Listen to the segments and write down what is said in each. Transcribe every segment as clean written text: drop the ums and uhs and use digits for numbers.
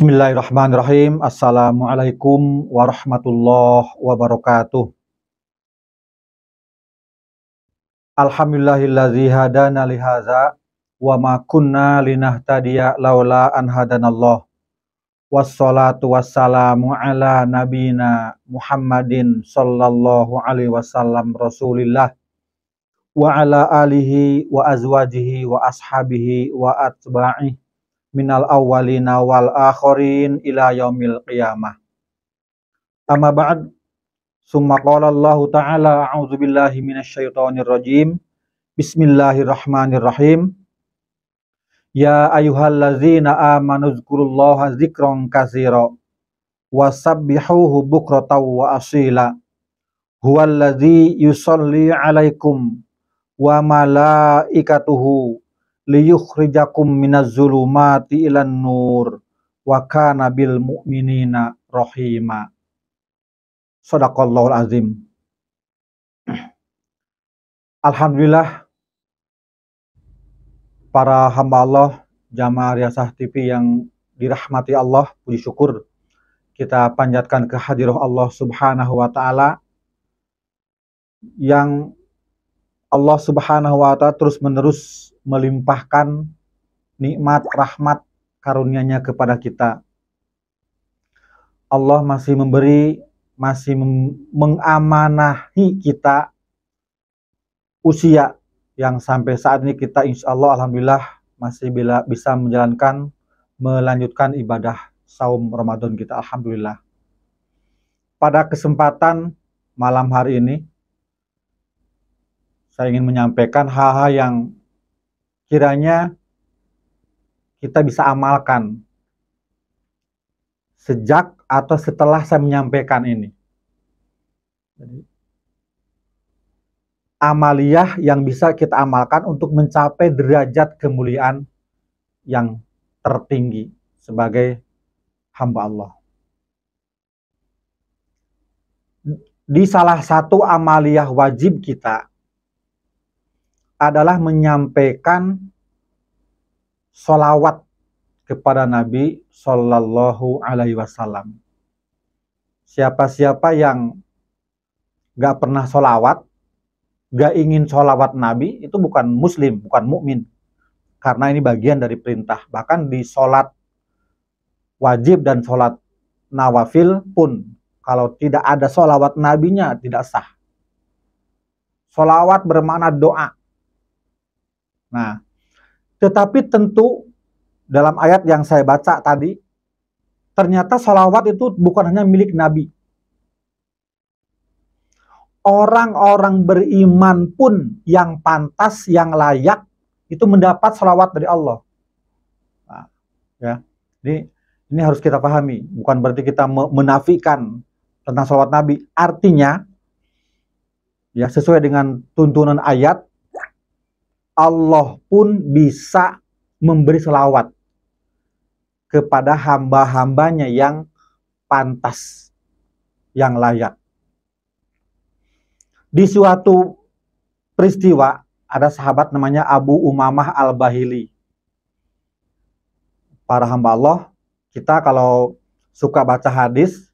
Bismillahirrahmanirrahim. Assalamualaikum warahmatullahi wabarakatuh. Alhamdulillahillazi hadana lihaza wa ma kunna linahtadiya laula an hadanallah. Wassalatu wassalamu ala nabina Muhammadin sallallahu alaihi wasallam Rasulillah wa ala alihi wa azwajihi wa ashabihi wa atba'i minal awwalina wal akhirin ila yaumil qiyamah. Amma ba'd. Summa qala Allah ta'ala a'udzu billahi minasyaitonir rajim. Bismillahirrahmanirrahim. Ya ayyuhallazina amanu dzkurullaha dzikran katsira wasabbihuhu bukratan wa asila. Huwallazi yusolli 'alaikum wa malaikatuhu liyukhrijakum minaz zulumati ilan nur wa kana bil mu'minina rahima. Shadaqallahul azim. Alhamdulillah, para hamba Allah, jamaah Riyasah TV yang dirahmati Allah, puji syukur kita panjatkan kehadirat Allah Subhanahu wa taala yang Allah Subhanahu wa ta'ala terus-menerus melimpahkan nikmat, rahmat, karunia-Nya kepada kita. Allah masih memberi, masih mengamanahi kita usia yang sampai saat ini kita insya Allah alhamdulillah masih bisa melanjutkan ibadah saum Ramadan kita, alhamdulillah. Pada kesempatan malam hari ini saya ingin menyampaikan hal-hal yang kiranya kita bisa amalkan sejak atau setelah saya menyampaikan ini. Jadi, amaliyah yang bisa kita amalkan untuk mencapai derajat kemuliaan yang tertinggi sebagai hamba Allah. Di salah satu amaliyah wajib kita adalah menyampaikan sholawat kepada Nabi Sallallahu Alaihi Wasallam. Siapa-siapa yang gak pernah sholawat, gak ingin sholawat Nabi, itu bukan muslim, bukan mukmin. Karena ini bagian dari perintah. Bahkan di sholat wajib dan sholat nawafil pun, kalau tidak ada sholawat Nabinya, tidak sah. Sholawat bermakna doa. Nah, tetapi tentu dalam ayat yang saya baca tadi, ternyata sholawat itu bukan hanya milik Nabi. Orang-orang beriman pun yang pantas, yang layak, itu mendapat sholawat dari Allah. Nah, ya, ini harus kita pahami. Bukan berarti kita menafikan tentang sholawat Nabi. Artinya, ya sesuai dengan tuntunan ayat, Allah pun bisa memberi selawat kepada hamba-hambanya yang pantas, yang layak. Di suatu peristiwa, ada sahabat namanya Abu Umamah Al-Bahili. Para hamba Allah, kita kalau suka baca hadis,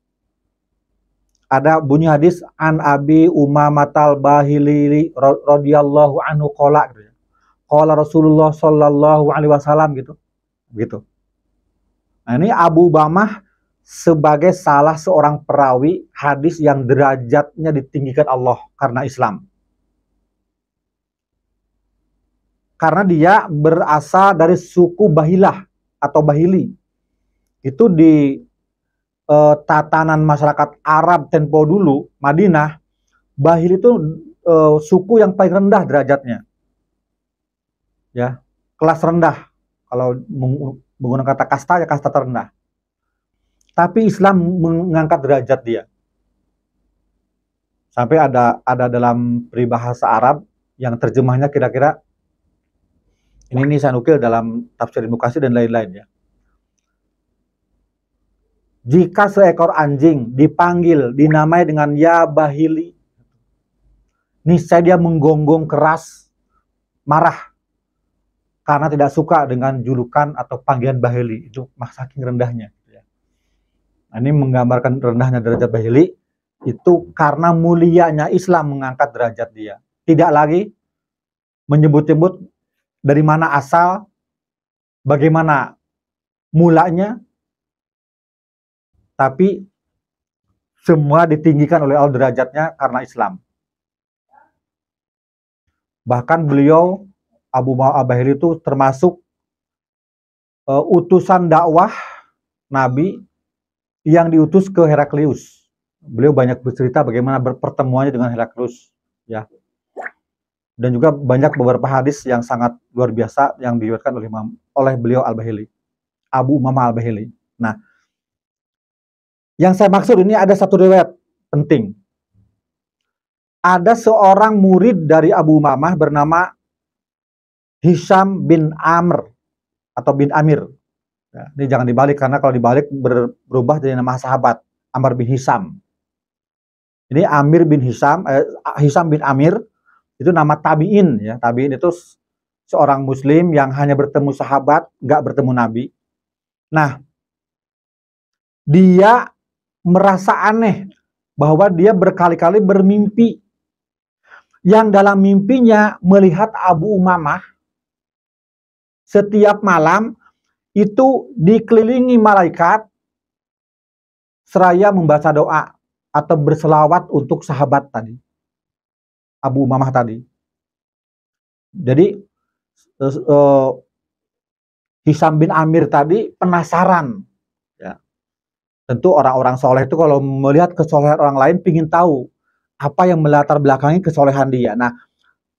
ada bunyi hadis an Abi Umamah Al-Bahili radhiyallahu anhu qala gitu. Qala Rasulullah sallallahu alaihi wasallam gitu. Nah, ini Abu Umamah sebagai salah seorang perawi hadis yang derajatnya ditinggikan Allah karena Islam. Karena dia berasal dari suku Bahilah atau Bahili. Itu di tatanan masyarakat Arab tempo dulu, Madinah, Bahili itu suku yang paling rendah derajatnya. Ya, kelas rendah. Kalau menggunakan kata kasta, ya kasta terendah. Tapi Islam mengangkat derajat dia. Sampai ada dalam peribahasa Arab yang terjemahnya kira-kira ini saya nukil dalam tafsir Ibnu Katsir dan lain-lain ya. Jika seekor anjing dipanggil, dinamai dengan ya Bahili, niscaya dia menggonggong keras, marah karena tidak suka dengan julukan atau panggilan Bahili. Itu saking rendahnya. Nah, ini menggambarkan rendahnya derajat Bahili itu karena mulianya Islam mengangkat derajat dia. Tidak lagi menyebut-nyebut dari mana asal, bagaimana mulanya, tapi semua ditinggikan oleh Allah derajatnya karena Islam. Bahkan beliau Abu Bahili itu termasuk utusan dakwah Nabi yang diutus ke Heraklius. Beliau banyak bercerita bagaimana pertemuannya dengan Heraklius, ya. Dan juga banyak beberapa hadis yang sangat luar biasa yang diriwayatkan oleh beliau Al-Bahili, Abu Umamah Al-Bahili. Nah, yang saya maksud ini ada satu riwayat penting. Ada seorang murid dari Abu Umamah bernama Hisham bin Amr atau bin Amir. Ya, ini jangan dibalik karena kalau dibalik berubah jadi nama sahabat, Amr bin Hisham. Ini Amir bin Hisham, Hisham bin Amir itu nama tabiin, ya. Tabiin itu seorang muslim yang hanya bertemu sahabat, nggak bertemu nabi. Nah, dia merasa aneh bahwa dia berkali-kali bermimpi yang dalam mimpinya melihat Abu Umamah setiap malam itu dikelilingi malaikat seraya membaca doa atau berselawat untuk sahabat tadi, Abu Umamah tadi. Jadi Hisham bin Amir tadi penasaran, ya. Tentu orang-orang soleh itu kalau melihat kesolehan orang lain pingin tahu apa yang melatar belakangi kesolehan dia. Nah,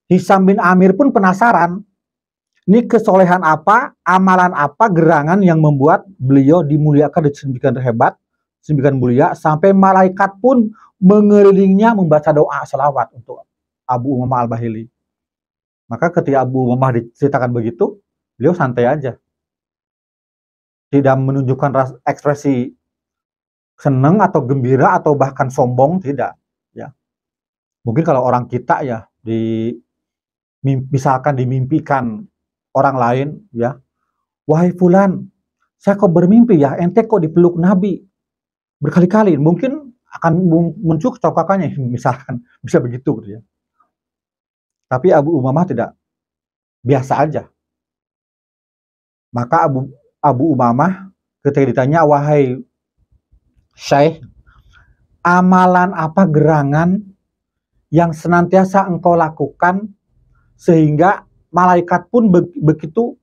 Hisham bin Amir pun penasaran, ini kesolehan apa, amalan apa, gerangan yang membuat beliau dimuliakan dan sedemikian hebat, sedemikian mulia, sampai malaikat pun mengelilinginya membaca doa selawat untuk Abu Umamah Al-Bahili. Maka ketika Abu Umamah diceritakan begitu, beliau santai aja. Tidak menunjukkan ekspresi senang atau gembira atau bahkan sombong, tidak. Ya. Mungkin kalau orang kita ya, misalkan dimimpikan orang lain, ya, wahai fulan, saya kok bermimpi ya, ente kok dipeluk Nabi berkali-kali, mungkin akan muncul kecakapannya, misalkan bisa begitu, gitu ya. Tapi Abu Umamah tidak, biasa aja. Maka Abu Umamah ketika ditanya, wahai Syekh, amalan apa, gerangan yang senantiasa engkau lakukan sehingga malaikat pun begitu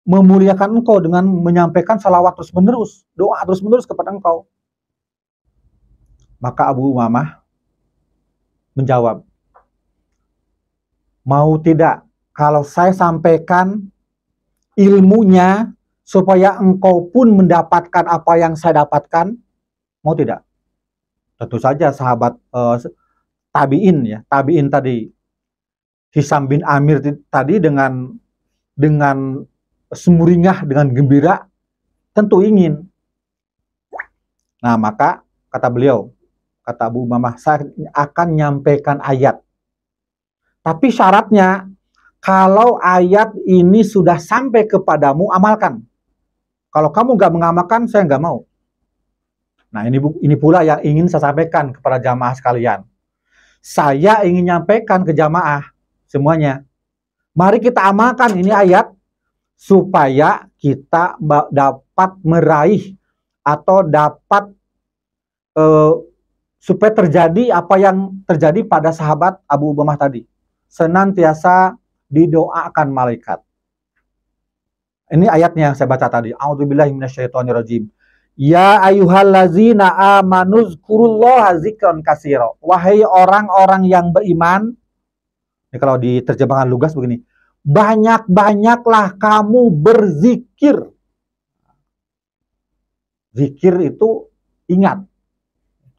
memuliakan engkau dengan menyampaikan salawat terus-menerus, doa terus-menerus kepada engkau? Maka Abu Umamah menjawab, mau tidak kalau saya sampaikan ilmunya supaya engkau pun mendapatkan apa yang saya dapatkan? Mau tidak? Tentu saja sahabat tabiin, ya, tabiin tadi, Hisham bin Amir tadi dengan sumringah, dengan gembira, tentu ingin. Nah, maka kata beliau, kata Abu Umamah, saya akan nyampaikan ayat. Tapi syaratnya, kalau ayat ini sudah sampai kepadamu, amalkan. Kalau kamu nggak mengamalkan, saya nggak mau. Nah, ini pula yang ingin saya sampaikan kepada jamaah sekalian. Saya ingin nyampaikan ke jamaah semuanya, mari kita amalkan ini ayat, supaya kita dapat meraih atau dapat supaya terjadi apa yang terjadi pada sahabat Abu Umamah tadi, senantiasa didoakan malaikat. Ini ayatnya yang saya baca tadi. A'udzubillahi minasyaitonirrajim. Ya ayyuhallazina amanu dzkurullaha dzikran katsira. Wahai orang-orang yang beriman. Ini kalau diterjemahkan lugas begini. Banyak-banyaklah kamu berzikir. Zikir itu ingat.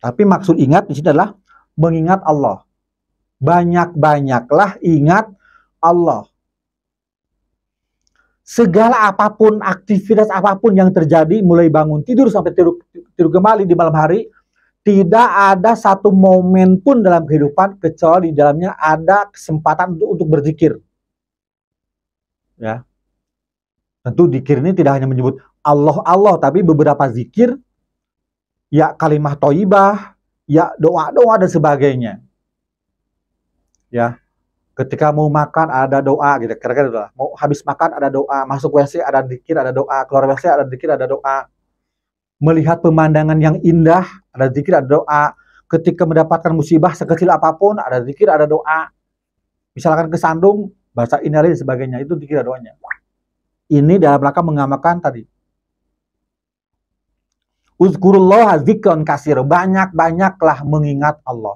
Tapi maksud ingat di sini adalah mengingat Allah. Banyak-banyaklah ingat Allah. Segala apapun, aktivitas apapun yang terjadi, mulai bangun tidur sampai tidur kembali di malam hari, tidak ada satu momen pun dalam kehidupan kecuali di dalamnya ada kesempatan untuk berzikir. Ya, tentu zikir ini tidak hanya menyebut Allah, tapi beberapa zikir ya kalimah thayyibah, ya doa-doa dan sebagainya. Ya, ketika mau makan ada doa gitu, kira-kira mau habis makan ada doa, masuk WC ada zikir, ada doa, keluar WC ada zikir, ada doa. Melihat pemandangan yang indah, ada zikir, ada doa. Ketika mendapatkan musibah sekecil apapun, ada zikir, ada doa. Misalkan kesandung, baca innalillahi dan sebagainya, itu zikir doanya. Ini dalam rangka mengamalkan tadi. Uzkurullah zikron kasir, banyak-banyaklah mengingat Allah.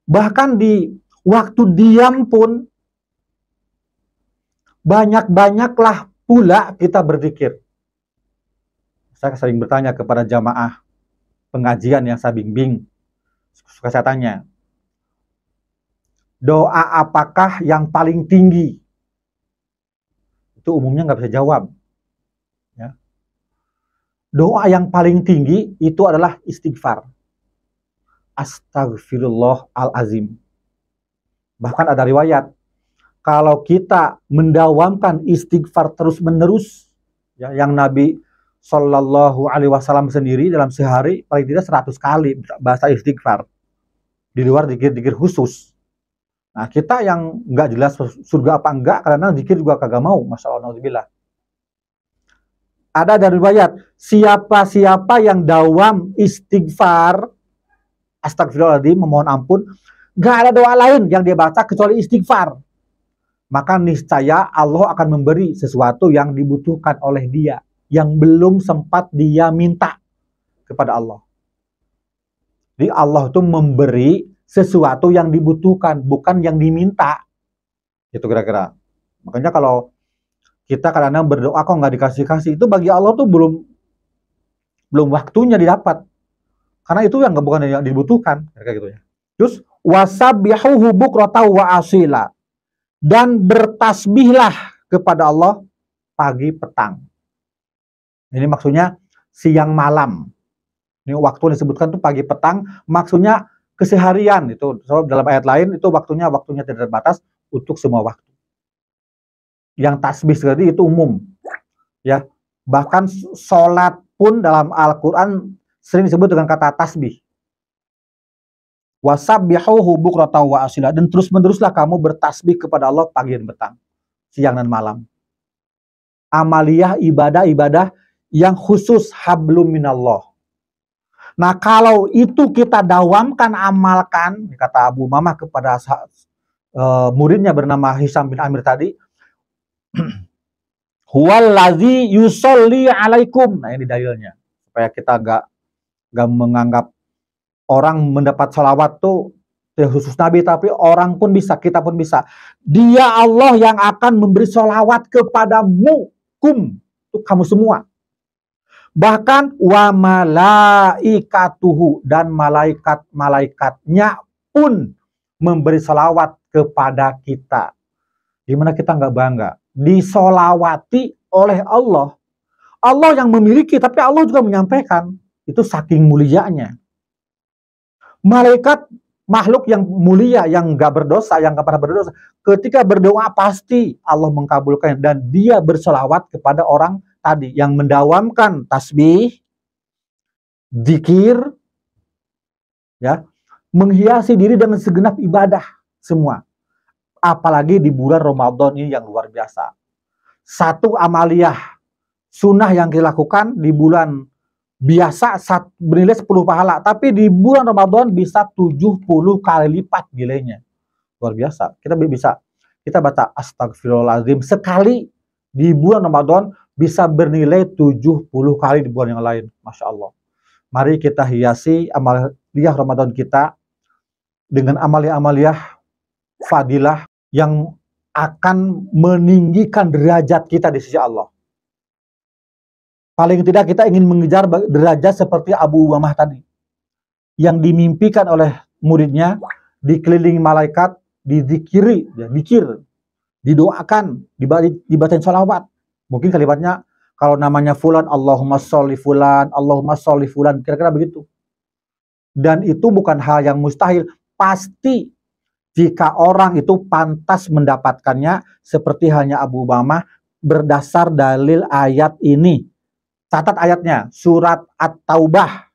Bahkan di waktu diam pun, banyak-banyaklah pula kita berzikir. Saya sering bertanya kepada jamaah pengajian yang saya bimbing, suka saya tanya, doa apakah yang paling tinggi? Itu umumnya nggak bisa jawab. Ya. Doa yang paling tinggi itu adalah istighfar. Astagfirullahalazim. Bahkan ada riwayat, kalau kita mendawamkan istighfar terus-menerus, ya, yang Nabi Shallallahu Alaihi Wasallam sendiri dalam sehari paling tidak 100 kali bahasa istighfar, di luar zikir-zikir khusus. Nah, kita yang nggak jelas surga apa enggak, karena zikir juga kagak mau, masya Allah, nauzubillah. Ada dari riwayat, siapa-siapa yang dawam istighfar, astagfirullahaladzim, memohon ampun, nggak ada doa lain yang dia baca kecuali istighfar, maka niscaya Allah akan memberi sesuatu yang dibutuhkan oleh dia, yang belum sempat dia minta kepada Allah. Jadi Allah itu memberi sesuatu yang dibutuhkan, bukan yang diminta. Itu kira-kira. Makanya kalau kita kadang-kadang berdoa kok nggak dikasih-kasih, itu bagi Allah tuh belum waktunya didapat. Karena itu yang bukan yang dibutuhkan, kayak gitu ya. Terus wasabbihuhu bukratan wa asila, dan bertasbihlah kepada Allah pagi petang. Ini maksudnya siang malam. Ini waktu yang disebutkan tuh pagi petang, maksudnya keseharian itu. So, dalam ayat lain itu waktunya tidak terbatas untuk semua waktu. Yang tasbih tadi itu umum, ya. Bahkan sholat pun dalam Al-Quran sering disebut dengan kata tasbih. Wasabbihuhu bukratan wa asila, dan terus-meneruslah kamu bertasbih kepada Allah pagi dan petang, siang dan malam. Amaliyah, ibadah-ibadah yang khusus hablum minallah. Nah, kalau itu kita dawamkan, amalkan, kata Abu Umamah kepada muridnya bernama Hisam bin Amir tadi, huwallazi yusolli alaikum. Nah, ini dalilnya, supaya kita gak menganggap orang mendapat salawat tuh khusus Nabi, tapi orang pun bisa, kita pun bisa. Dia Allah yang akan memberi salawat kepadamu, untuk kamu semua. Bahkan wa malaikatuhu, dan malaikat-malaikatnya pun memberi salawat kepada kita. Dimana kita nggak bangga disolawati oleh Allah. Allah yang memiliki, tapi Allah juga menyampaikan. Itu saking mulianya. Malaikat, makhluk yang mulia, yang nggak berdosa, yang nggak pernah berdosa, ketika berdoa pasti Allah mengkabulkan, dan dia bersolawat kepada orang tadi yang mendawamkan tasbih, zikir, ya, menghiasi diri dengan segenap ibadah semua. Apalagi di bulan Ramadan ini yang luar biasa. Satu amaliyah sunnah yang dilakukan di bulan biasa bernilai 10 pahala, tapi di bulan Ramadan bisa 70 kali lipat nilainya. Luar biasa. Kita baca astagfirullahaladzim sekali di bulan Ramadan bisa bernilai 70 kali di bulan yang lain. Masya Allah. Mari kita hiasi amaliyah Ramadan kita dengan amaliyah fadilah yang akan meninggikan derajat kita di sisi Allah. Paling tidak kita ingin mengejar derajat seperti Abu Umamah tadi, yang dimimpikan oleh muridnya, dikelilingi malaikat, dizikiri, dikir, didoakan, dibacain sholawat. Mungkin kalimatnya kalau namanya fulan, Allahumma sholli fulan, Allahumma sholli fulan, kira-kira begitu. Dan itu bukan hal yang mustahil, pasti jika orang itu pantas mendapatkannya, seperti halnya Abu Umamah berdasar dalil ayat ini. Catat ayatnya, surat At-Taubah,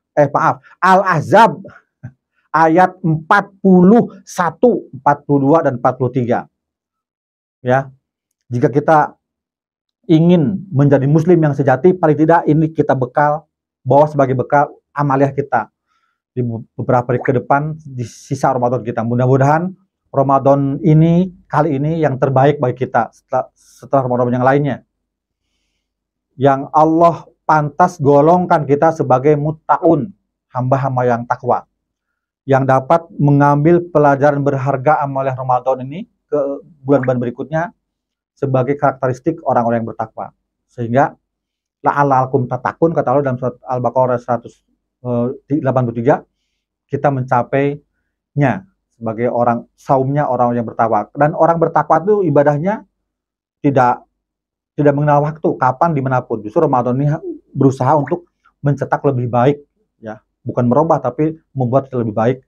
Al-Ahzab ayat 41, 42 dan 43. Ya. Jika kita ingin menjadi muslim yang sejati, paling tidak ini kita bawa sebagai bekal amaliah kita di beberapa hari ke depan di sisa Ramadan kita. Mudah-mudahan Ramadan ini kali ini yang terbaik bagi kita setelah Ramadan yang lainnya. Yang Allah pantas golongkan kita sebagai muttaqun, hamba-hamba yang takwa, yang dapat mengambil pelajaran berharga amaliah Ramadan ini ke bulan-bulan berikutnya sebagai karakteristik orang-orang yang bertakwa. Sehingga la'alakum tatakun, kata Allah dalam surat Al-Baqarah 183, kita mencapainya sebagai orang saumnya orang yang bertakwa. Dan orang bertakwa itu ibadahnya tidak mengenal waktu, kapan dimanapun. Justru Ramadan ini berusaha untuk mencetak lebih baik, ya, bukan merubah tapi membuat kita lebih baik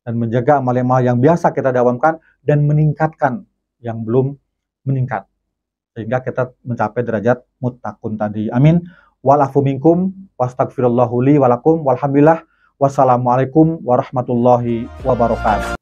dan menjaga amal-amal yang biasa kita dawamkan dan meningkatkan yang belum meningkat, sehingga kita mencapai derajat muttaqun tadi. Amin. Walafu minkum wastaghfirullahu li walakum walhamdulillah. Wassalamualaikum warahmatullahi wabarakatuh.